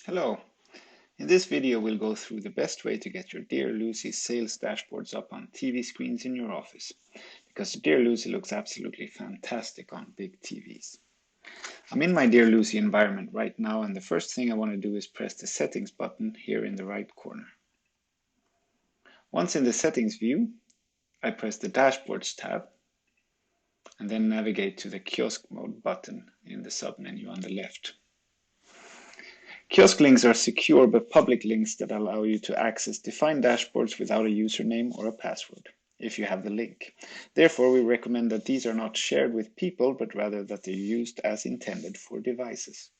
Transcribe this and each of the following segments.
Hello. In this video, we'll go through the best way to get your Dear Lucy sales dashboards up on TV screens in your office, because the Dear Lucy looks absolutely fantastic on big TVs. I'm in my Dear Lucy environment right now, and the first thing I want to do is press the settings button here in the right corner. Once in the settings view, I press the dashboards tab and then navigate to the kiosk mode button in the submenu on the left. Kiosk links are secure but public links that allow you to access defined dashboards without a username or a password, if you have the link. Therefore, we recommend that these are not shared with people, but rather that they're used as intended for devices.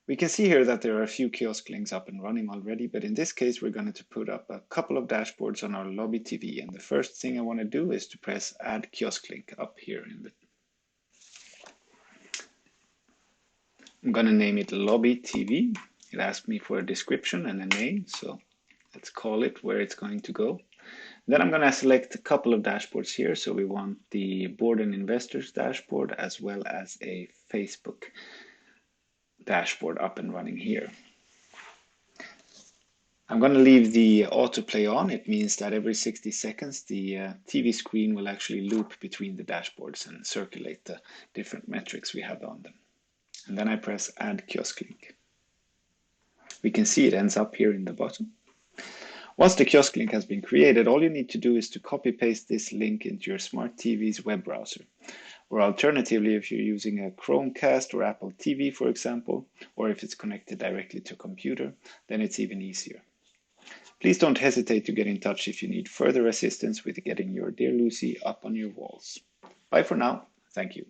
We can see here that there are a few kiosk links up and running already, but in this case, we're going to put up a couple of dashboards on our lobby TV. And the first thing I want to do is to press Add Kiosk Link up here in the I'm going to name it Lobby TV. It asked me for a description and a name, so let's call it where it's going to go. Then I'm going to select a couple of dashboards here. So we want the Board and Investors dashboard as well as a Facebook dashboard up and running here. I'm going to leave the autoplay on. It means that every 60 seconds the TV screen will actually loop between the dashboards and circulate the different metrics we have on them. And then I press Add Kiosk Link. We can see it ends up here in the bottom. Once the kiosk link has been created, all you need to do is to copy-paste this link into your smart TV's web browser. Or alternatively, if you're using a Chromecast or Apple TV, for example, or if it's connected directly to a computer, then it's even easier. Please don't hesitate to get in touch if you need further assistance with getting your Dear Lucy up on your walls. Bye for now. Thank you.